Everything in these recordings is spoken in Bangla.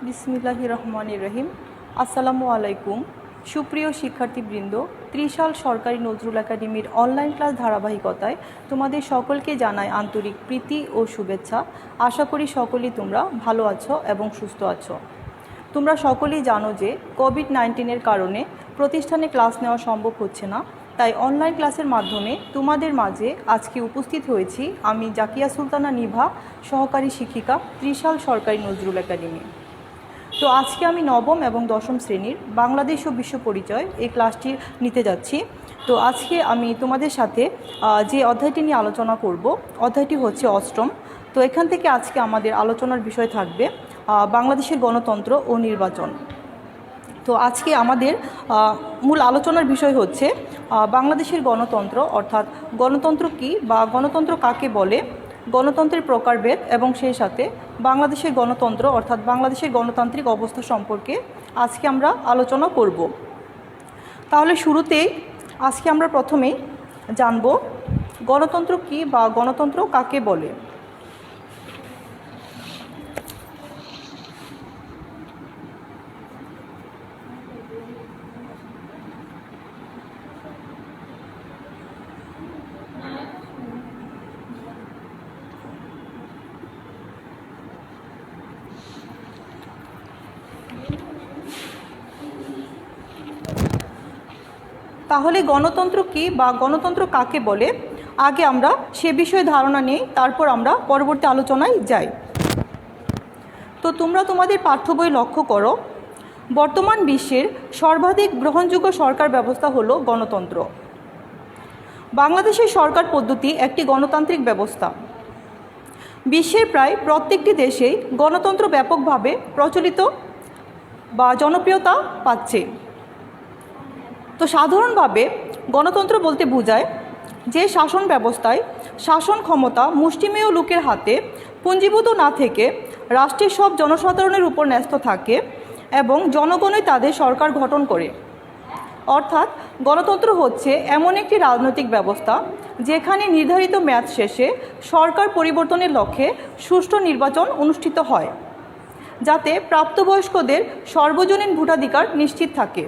বিসমিল্লাহির রহমানির রহিম। আসসালামু আলাইকুম। সুপ্রিয় শিক্ষার্থীবৃন্দ, ত্রিশাল সরকারি নজরুল একাডেমির অনলাইন ক্লাস ধারাবাহিকতায় তোমাদের সকলকে জানাই আন্তরিক প্রীতি ও শুভেচ্ছা। আশা করি সকলেই তোমরা ভালো আছো এবং সুস্থ আছো। তোমরা সকলেই জানো যে কোভিড-19-এর কারণে প্রতিষ্ঠানে ক্লাস নেওয়া সম্ভব হচ্ছে না, তাই অনলাইন ক্লাসের মাধ্যমে তোমাদের মাঝে আজকে উপস্থিত হয়েছি আমি জাকিয়া সুলতানা নিভা, সহকারী শিক্ষিকা, ত্রিশাল সরকারি নজরুল একাডেমি। তো আজকে আমি নবম এবং দশম শ্রেণীর বাংলাদেশ ও বিশ্ব পরিচয় এই ক্লাসটি নিতে যাচ্ছি। তো আজকে আমি তোমাদের সাথে যে অধ্যায়টি নিয়ে আলোচনা করব, অধ্যায়টি হচ্ছে অষ্টম। তো এখান থেকে আজকে আমাদের আলোচনার বিষয় থাকবে বাংলাদেশের গণতন্ত্র ও নির্বাচন। তো আজকে আমাদের মূল আলোচনার বিষয় হচ্ছে বাংলাদেশের গণতন্ত্র, অর্থাৎ গণতন্ত্র কী বা গণতন্ত্র কাকে বলে, গণতন্ত্রের প্রকারভেদ এবং সেই সাথে বাংলাদেশের গণতন্ত্র অর্থাৎ বাংলাদেশের গণতান্ত্রিক অবস্থা সম্পর্কে আজকে আমরা আলোচনা করব। তাহলে শুরুতেই আজকে আমরা প্রথমেই জানব গণতন্ত্র কী বা গণতন্ত্র কাকে বলে। তাহলে গণতন্ত্র কী বা গণতন্ত্র কাকে বলে আগে আমরা সে বিষয়ে ধারণা নিই, তারপর আমরা পরবর্তী আলোচনায় যাই। তো তোমরা তোমাদের পাঠ্য বই লক্ষ্য করো, বর্তমান বিশ্বের সর্বাধিক গ্রহণযোগ্য সরকার ব্যবস্থা হলো গণতন্ত্র। বাংলাদেশের সরকার পদ্ধতি একটি গণতান্ত্রিক ব্যবস্থা। বিশ্বের প্রায় প্রত্যেকটি দেশেই গণতন্ত্র ব্যাপকভাবে প্রচলিত বা জনপ্রিয়তা পাচ্ছে। তো সাধারণভাবে গণতন্ত্র বলতে বোঝায় যে শাসন ব্যবস্থায় শাসন ক্ষমতা মুষ্টিমেয় লোকের হাতে পুঞ্জীভূত না থেকে রাষ্ট্রের সব জনসাধারণের উপর ন্যস্ত থাকে এবং জনগণই তাদের সরকার গঠন করে। অর্থাৎ গণতন্ত্র হচ্ছে এমন একটি রাজনৈতিক ব্যবস্থা যেখানে নির্ধারিত মেয়াদ শেষে সরকার পরিবর্তনের লক্ষ্যে সুষ্ঠু নির্বাচন অনুষ্ঠিত হয়, যাতে প্রাপ্তবয়স্কদের সর্বজনীন ভোটাধিকার নিশ্চিত থাকে।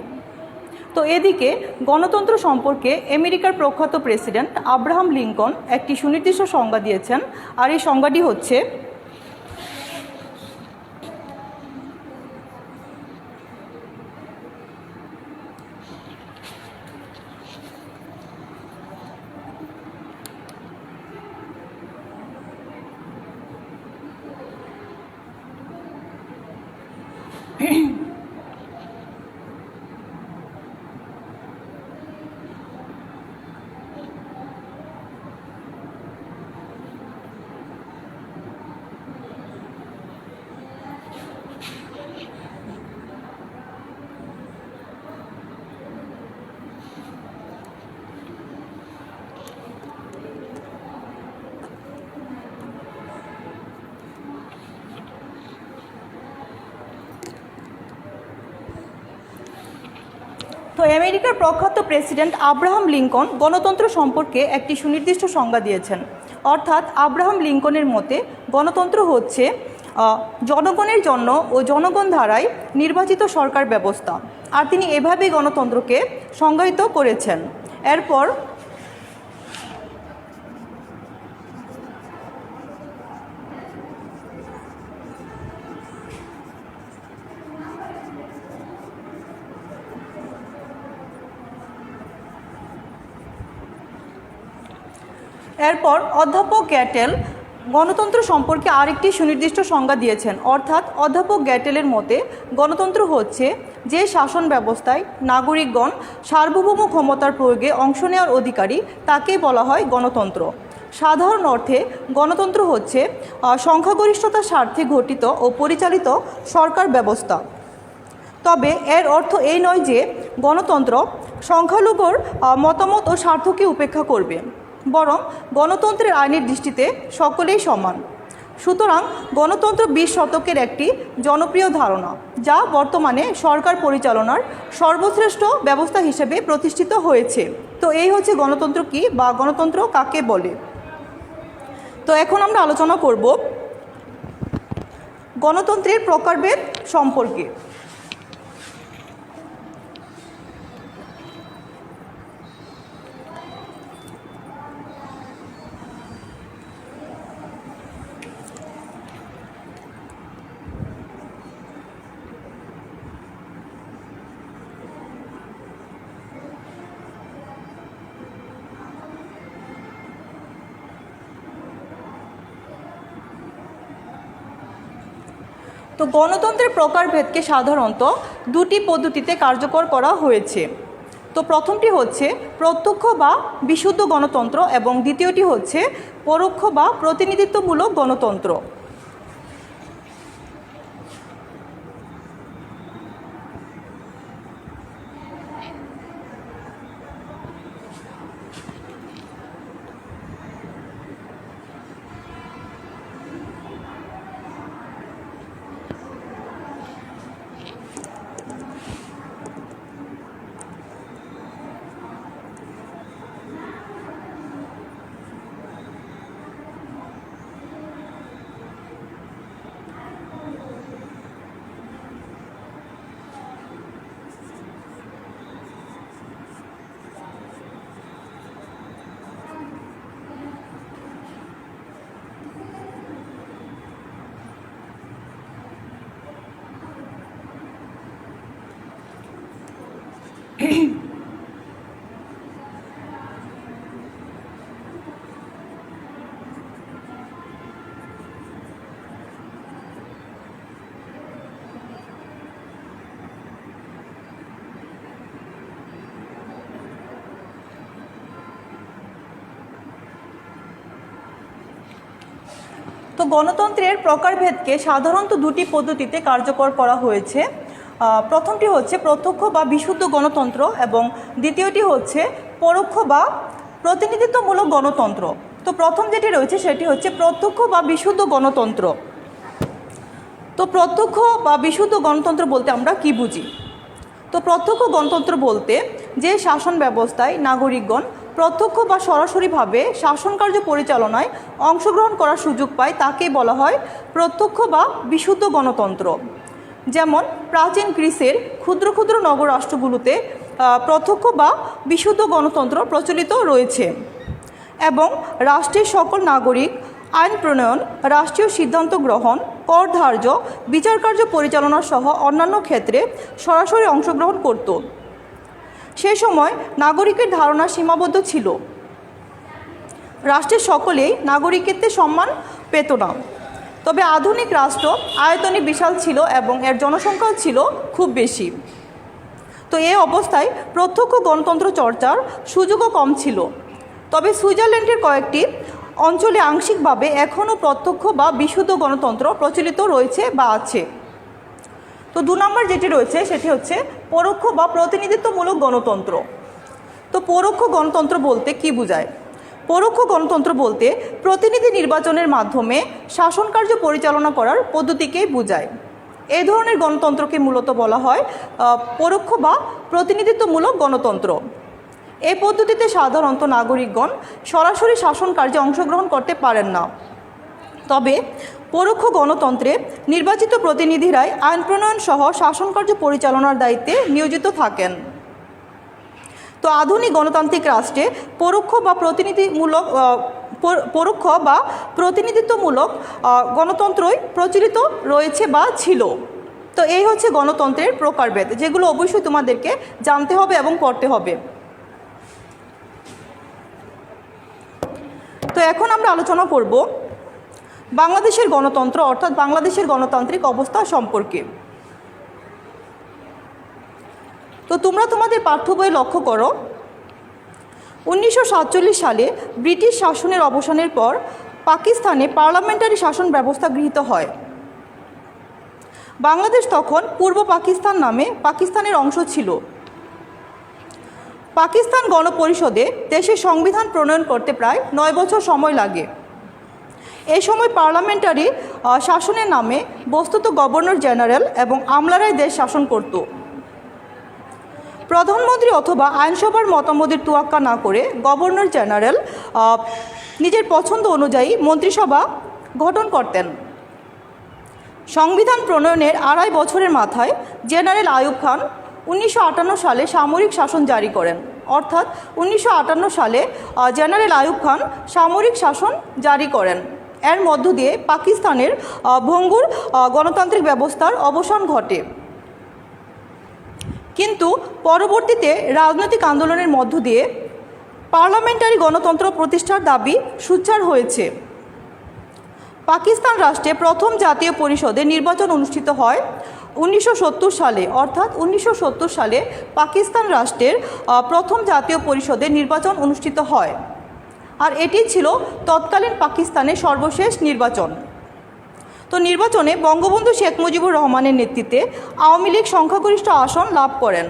তো এদিকে গণতন্ত্র সম্পর্কে আমেরিকার প্রখ্যাত প্রেসিডেন্ট আব্রাহাম লিঙ্কন একটি সুনির্দিষ্ট সংজ্ঞা দিয়েছেন, আর এই সংজ্ঞাটি হচ্ছে তো আমেরিকার প্রখ্যাত প্রেসিডেন্ট আব্রাহাম লিঙ্কন গণতন্ত্র সম্পর্কে একটি সুনির্দিষ্ট সংজ্ঞা দিয়েছেন। অর্থাৎ আব্রাহাম লিঙ্কনের মতে গণতন্ত্র হচ্ছে জনগণের জন্য ও জনগণ দ্বারাই নির্বাচিত সরকার ব্যবস্থা, আর তিনি এভাবেই গণতন্ত্রকে সংজ্ঞায়িত করেছেন। এরপর অধ্যাপক গ্যাটেল গণতন্ত্র সম্পর্কে আরেকটি সুনির্দিষ্ট সংজ্ঞা দিয়েছেন। অর্থাৎ অধ্যাপক গ্যাটেলের মতে গণতন্ত্র হচ্ছে যে শাসন ব্যবস্থায় নাগরিকগণ সার্বভৌম ক্ষমতার প্রয়োগে অংশ নেওয়ার অধিকারী, তাকেই বলা হয় গণতন্ত্র। সাধারণ অর্থে গণতন্ত্র হচ্ছে সংখ্যাগরিষ্ঠতার স্বার্থে গঠিত ও পরিচালিত সরকার ব্যবস্থা। তবে এর অর্থ এই নয় যে গণতন্ত্র সংখ্যালঘুর মতামত ও স্বার্থকে উপেক্ষা করবে, বরং গণতন্ত্রের আইনের দৃষ্টিতে সকলেই সমান। সুতরাং গণতন্ত্র 20 শতকের একটি জনপ্রিয় ধারণা, যা বর্তমানে সরকার পরিচালনার সর্বশ্রেষ্ঠ ব্যবস্থা হিসেবে প্রতিষ্ঠিত হয়েছে। তো এই হচ্ছে গণতন্ত্র কী বা গণতন্ত্র কাকে বলে। তো এখন আমরা আলোচনা করব গণতন্ত্রের প্রকারভেদ সম্পর্কে। তো গণতন্ত্রের প্রকারভেদকে সাধারণত দুটি পদ্ধতিতে কার্যকর করা হয়েছে। তো প্রথমটি হচ্ছে প্রত্যক্ষ বা বিশুদ্ধ গণতন্ত্র এবং দ্বিতীয়টি হচ্ছে পরোক্ষ বা প্রতিনিধিত্বমূলক গণতন্ত্র। তো গণতন্ত্রের প্রকারভেদকে সাধারণত দুটি পদ্ধতিতে কার্যকর করা হয়েছে। প্রথমটি হচ্ছে প্রত্যক্ষ বা বিশুদ্ধ গণতন্ত্র এবং দ্বিতীয়টি হচ্ছে পরোক্ষ বা প্রতিনিধিত্বমূলক গণতন্ত্র। তো প্রথম যেটি রয়েছে সেটি হচ্ছে প্রত্যক্ষ বা বিশুদ্ধ গণতন্ত্র। তো প্রত্যক্ষ বা বিশুদ্ধ গণতন্ত্র বলতে আমরা কি বুঝি? তো প্রত্যক্ষ গণতন্ত্র বলতে যে শাসন ব্যবস্থায় নাগরিকগণ প্রত্যক্ষ বা সরাসরিভাবে শাসনকার্য পরিচালনায় অংশগ্রহণ করার সুযোগ পায় তাকেই বলা হয় প্রত্যক্ষ বা বিশুদ্ধ গণতন্ত্র। যেমন প্রাচীন গ্রিসের ক্ষুদ্র ক্ষুদ্র নগর রাষ্ট্রগুলোতে প্রত্যক্ষ বা বিশুদ্ধ গণতন্ত্র প্রচলিত রয়েছে এবং রাষ্ট্রের সকল নাগরিক আইন প্রণয়ন, রাষ্ট্রীয় সিদ্ধান্ত গ্রহণ, কর ধার্য, বিচার কার্য পরিচালনা সহ অন্যান্য ক্ষেত্রে সরাসরি অংশগ্রহণ করত। সে সময় নাগরিকের ধারণা সীমাবদ্ধ ছিল, রাষ্ট্রের সকলেই নাগরিকত্বের সম্মান পেত না। তবে আধুনিক রাষ্ট্র আয়তনে বিশাল ছিল এবং এর জনসংখ্যাও ছিল খুব বেশি। তো এই অবস্থায় প্রত্যক্ষ গণতন্ত্র চর্চার সুযোগও কম ছিল। তবে সুইজারল্যান্ডের কয়েকটি অঞ্চলে আংশিকভাবে এখনও প্রত্যক্ষ বা বিশুদ্ধ গণতন্ত্র প্রচলিত রয়েছে বা আছে। তো 2 নম্বর যেটি রয়েছে সেটি হচ্ছে পরোক্ষ বা প্রতিনিধিত্বমূলক গণতন্ত্র। তো পরোক্ষ গণতন্ত্র বলতে কি বোঝায়? পরোক্ষ গণতন্ত্র বলতে প্রতিনিধি নির্বাচনের মাধ্যমে শাসনকার্য পরিচালনা করার পদ্ধতিকেই বোঝায়। এই ধরনের গণতন্ত্রকে মূলত বলা হয় পরোক্ষ বা প্রতিনিধিত্বমূলক গণতন্ত্র। এই পদ্ধতিতে সাধারণত নাগরিকগণ সরাসরি শাসন কার্যে অংশগ্রহণ করতে পারেন না। তবে পরোক্ষ গণতন্ত্রে নির্বাচিত প্রতিনিধিরাই আইন প্রণয়ন সহ শাসনকার্য পরিচালনার দায়িত্বে নিয়োজিত থাকেন। তো আধুনিক গণতান্ত্রিক রাষ্ট্রে পরোক্ষ বা প্রতিনিধিত্বমূলক গণতন্ত্রই প্রচলিত রয়েছে বা ছিল। তো এই হচ্ছে গণতন্ত্রের প্রকারভেদ, যেগুলো অবশ্যই তোমাদেরকে জানতে হবে এবং পড়তে হবে। তো এখন আমরা আলোচনা করব বাংলাদেশের গণতন্ত্র অর্থাৎ বাংলাদেশের গণতান্ত্রিক অবস্থা সম্পর্কে। তো তোমরা তোমাদের পাঠ্য বইয়ে লক্ষ্য করো 1947 সালে ব্রিটিশ শাসনের অবসানের পর পাকিস্তানে পার্লামেন্টারি শাসন ব্যবস্থা গৃহীত হয়। বাংলাদেশ তখন পূর্ব পাকিস্তান নামে পাকিস্তানের অংশ ছিল। পাকিস্তান গণপরিষদে দেশের সংবিধান প্রণয়ন করতে প্রায় 9 বছর সময় লাগে। এই সময় পার্লামেন্টারি শাসনের নামে বস্তুত গভর্নর জেনারেল এবং আমলারাই দেশ শাসন করত। প্রধানমন্ত্রী অথবা আইনসভার মতামতের তোয়াক্কা না করে গভর্নর জেনারেল নিজের পছন্দ অনুযায়ী মন্ত্রিসভা গঠন করতেন। সংবিধান প্রণয়নের 2.5 বছরের মাথায় জেনারেল আইয়ুব খান 1958 সালে সামরিক শাসন জারি করেন। অর্থাৎ 1958 সালে জেনারেল আইয়ুব খান সামরিক শাসন জারি করেন। এর মধ্য দিয়ে পাকিস্তানের ভঙ্গুর গণতান্ত্রিক ব্যবস্থার অবসান ঘটে। কিন্তু পরবর্তীতে রাজনৈতিক আন্দোলনের মধ্য দিয়ে পার্লামেন্টারি গণতন্ত্র প্রতিষ্ঠার দাবি সোচ্চার হয়েছে। পাকিস্তান রাষ্ট্রে প্রথম জাতীয় পরিষদে নির্বাচন অনুষ্ঠিত হয় 1970 সালে। অর্থাৎ 1970 সালে পাকিস্তান রাষ্ট্রের প্রথম জাতীয় পরিষদে নির্বাচন অনুষ্ঠিত হয়, আর এটি ছিল তৎকালীন পাকিস্তানের সর্বশেষ নির্বাচন। তো নির্বাচনে বঙ্গবন্ধু শেখ মুজিবুর রহমানের নেতৃত্বে আওয়ামী লীগ সংখ্যাগরিষ্ঠ আসন লাভ করেন।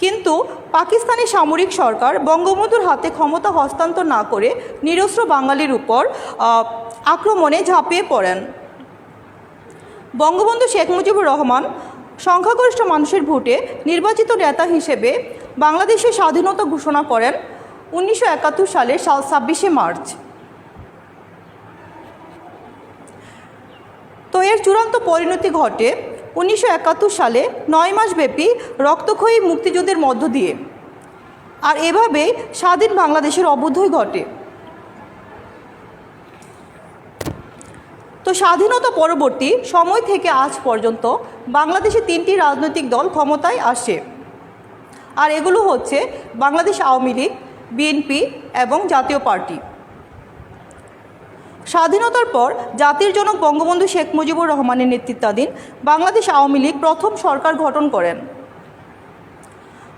কিন্তু পাকিস্তানি সামরিক সরকার বঙ্গবন্ধুর হাতে ক্ষমতা হস্তান্তর না করে নিরস্ত্র বাঙালির উপর আক্রমণে ঝাঁপিয়ে পড়েন। বঙ্গবন্ধু শেখ মুজিবুর রহমান সংখ্যাগরিষ্ঠ মানুষের ভোটে নির্বাচিত নেতা হিসেবে বাংলাদেশের স্বাধীনতা ঘোষণা করেন 1971 সালের 26শে মার্চ। তো এর চূড়ান্ত পরিণতি ঘটে 1971 সালে 9 মাসব্যাপী রক্তক্ষয়ী মুক্তিযুদ্ধের মধ্য দিয়ে, আর এভাবে স্বাধীন বাংলাদেশের অভ্যুদয় ঘটে। তো স্বাধীনতা পরবর্তী সময় থেকে আজ পর্যন্ত বাংলাদেশে 3টি রাজনৈতিক দল ক্ষমতায় আসে, আর এগুলো হচ্ছে বাংলাদেশ আওয়ামী লীগ, বিএনপি এবং জাতীয় পার্টি। স্বাধীনতার পর জাতির জনক বঙ্গবন্ধু শেখ মুজিবুর রহমানের নেতৃত্বাধীন বাংলাদেশ আওয়ামী লীগ প্রথম সরকার গঠন করেন।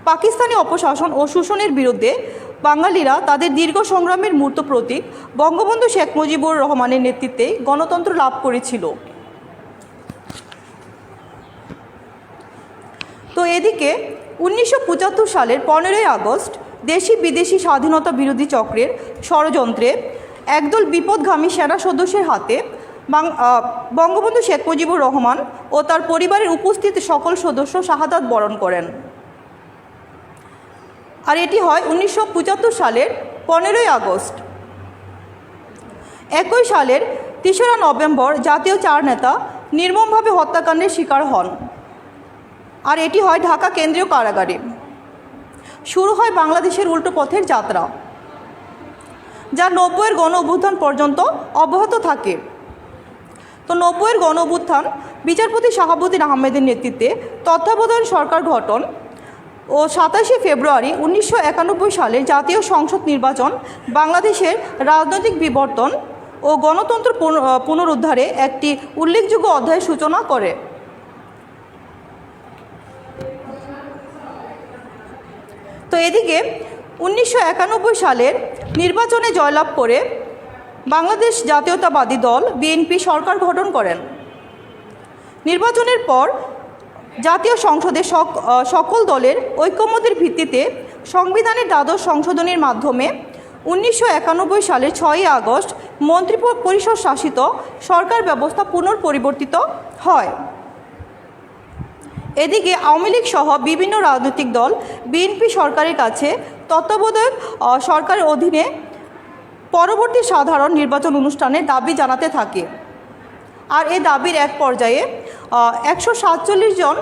পাকিস্তানি অপশাসন ও শোষণের বিরুদ্ধে বাঙালিরা তাদের দীর্ঘ সংগ্রামের মূর্ত প্রতীক বঙ্গবন্ধু শেখ মুজিবুর রহমানের নেতৃত্বে গণতন্ত্র লাভ করেছিল। তো এদিকে 1975 সালের 15ই আগস্ট দেশি বিদেশি স্বাধীনতা বিরোধী চক্রের ষড়যন্ত্রে একদল বিপদগামী সেনা সদস্যের হাতে বঙ্গবন্ধু শেখ মুজিবুর রহমান ও তার পরিবারের উপস্থিত সকল সদস্য শাহাদাত বরণ করেন, আর এটি হয় 1975 সালের 15ই আগস্ট। একই সালের 3রা নভেম্বর জাতীয় 4 নেতা নির্মমভাবে হত্যাকাণ্ডের শিকার হন, আর এটি হয় ঢাকা কেন্দ্রীয় কারাগারে। শুরু হয় বাংলাদেশের উল্টো পথের যাত্রা, যা 90-এর গণ অভ্যুত্থান পর্যন্ত অব্যাহত থাকে। তো 90-এর গণ অভ্যুত্থান বিচারপতি শাহাবুদ্দিন আহমেদের নেতৃত্বে তত্ত্বাবধায়ক সরকার গঠন ও 27শে ফেব্রুয়ারি 1991 সালে জাতীয় সংসদ নির্বাচন বাংলাদেশের রাজনৈতিক বিবর্তন ও গণতন্ত্র পুনরুদ্ধারে একটি উল্লেখযোগ্য অধ্যায়ের সূচনা করে। তো এদিকে 1991 সালের নির্বাচনে জয়লাভ করে বাংলাদেশ জাতীয়তাবাদী দল বিএনপি সরকার গঠন করেন। নির্বাচনের পর জাতীয় সংসদে সকল দলের ঐকমত্যের ভিত্তিতে সংবিধানের দ্বাদশ সংশোধনীর মাধ্যমে 1991 সালের 6ই আগস্ট মন্ত্রিপরিষদ শাসিত সরকার ব্যবস্থা পুনর্পরিবর্তিত হয়। এদিকে আওয়ামী লীগ সহ বিভিন্ন রাজনৈতিক দল বিএনপি সরকারের কাছে তত্ত্বাবধায়ক সরকারের অধীনে পরবর্তী সাধারণ নির্বাচন অনুষ্ঠানের দাবি জানাতে থাকে, আর এই দাবির এক পর্যায়ে 147 জন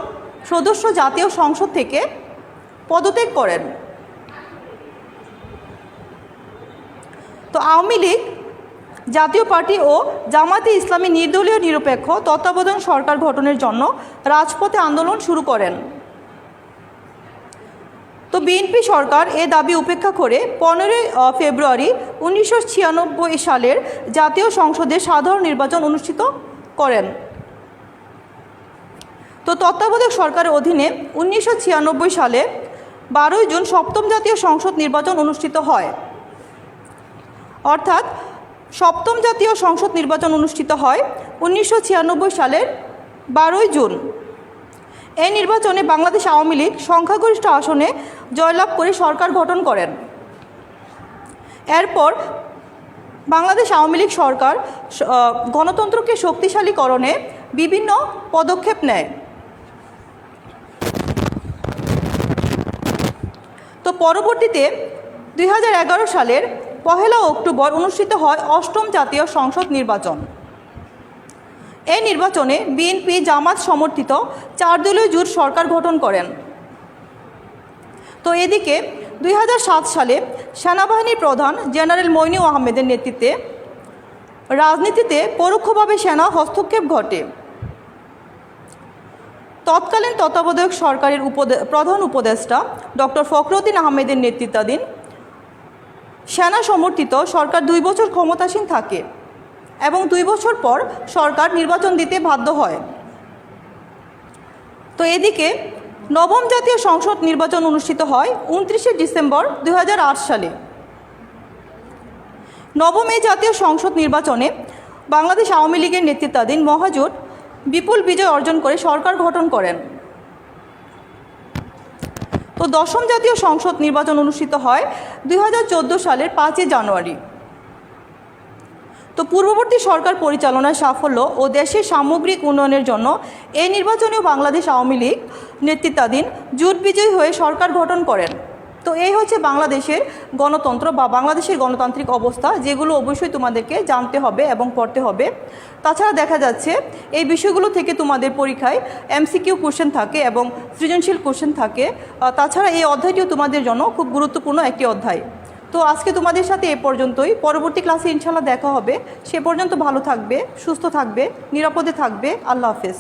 সদস্য জাতীয় সংসদ থেকে পদত্যাগ করেন। তো আওয়ামী লীগ, জাতীয় পার্টি ও জামায়াতে ইসলামী নির্দলীয় নিরপেক্ষ তত্ত্বাবধায়ক সরকার গঠনের জন্য রাজপথে আন্দোলন শুরু করেন। তো বিএনপি সরকার এ দাবি উপেক্ষা করে 15 ফেব্রুয়ারি 1996 সালের জাতীয় সংসদের সাধারণ নির্বাচন অনুষ্ঠিত করেন। তো তত্ত্বাবধায়ক সরকারের অধীনে 1996 সালে 12 জুন সপ্তম জাতীয় সংসদ নির্বাচন অনুষ্ঠিত হয়। অর্থাৎ সপ্তম জাতীয় সংসদ নির্বাচন অনুষ্ঠিত হয় 1996 সালের 12 জুন। এই নির্বাচনে বাংলাদেশ আওয়ামী লীগ সংখ্যাগরিষ্ঠ আসনে জয়লাভ করে সরকার গঠন করেন। এরপর বাংলাদেশ আওয়ামী লীগ সরকার গণতন্ত্রকে শক্তিশালীকরণে বিভিন্ন পদক্ষেপ নেয়। তো পরবর্তীতে 2011 সালের 1 অক্টোবর অনুষ্ঠিত হয় 8ম জাতীয় সংসদ নির্বাচন। এই নির্বাচনে বিএনপি জামাত সমর্থিত 4 দলীয় জোট সরকার গঠন করেন। তো এদিকে 2007 সালে সেনাবাহিনীর প্রধান জেনারেল মইনু আহমেদের নেতৃত্বে রাজনীতিতে পরোক্ষভাবে সেনা হস্তক্ষেপ ঘটে। তৎকালীন তত্ত্বাবধায়ক সরকারের প্রধান উপদেষ্টা ডক্টর ফখরুদ্দিন আহমেদের নেতৃত্বাধীন সেনা সমর্থিত সরকার 2 বছর ক্ষমতাসীন থাকে এবং 2 বছর পর সরকার নির্বাচন দিতে বাধ্য হয়। তো এদিকে নবম জাতীয় সংসদ নির্বাচন অনুষ্ঠিত হয় 29 ডিসেম্বর 2008 সালে। নবম এই জাতীয় সংসদ নির্বাচনে বাংলাদেশ আওয়ামী লীগের নেতৃত্বাধীন মহাজোট বিপুল বিজয় অর্জন করে সরকার গঠন করেন। তো দশম জাতীয় সংসদ নির্বাচন অনুষ্ঠিত হয় 2014 সালের 5 জানুয়ারি। তো পূর্ববর্তী সরকার পরিচালনার সাফল্য ও দেশের সামগ্রিক উন্নয়নের জন্য এই নির্বাচনেও বাংলাদেশ আওয়ামী লীগ নেতৃত্বাধীন জোট বিজয়ী হয়ে সরকার গঠন করেন। তো এই হচ্ছে বাংলাদেশের গণতন্ত্র বা বাংলাদেশের গণতান্ত্রিক অবস্থা, যেগুলো অবশ্যই তোমাদেরকে জানতে হবে এবং পড়তে হবে। তাছাড়া দেখা যাচ্ছে এই বিষয়গুলো থেকে তোমাদের পরীক্ষায় এমসিকিউ কোশ্চেন থাকে এবং সৃজনশীল কোশ্চেন থাকে। তাছাড়া এই অধ্যায়টিও তোমাদের জন্য খুব গুরুত্বপূর্ণ একটি অধ্যায়। তো আজকে তোমাদের সাথে এ পর্যন্তই। পরবর্তী ক্লাসে ইনশাল্লাহ দেখা হবে। সে পর্যন্ত ভালো থাকবে, সুস্থ থাকবে, নিরাপদে থাকবে। আল্লাহ হাফেজ।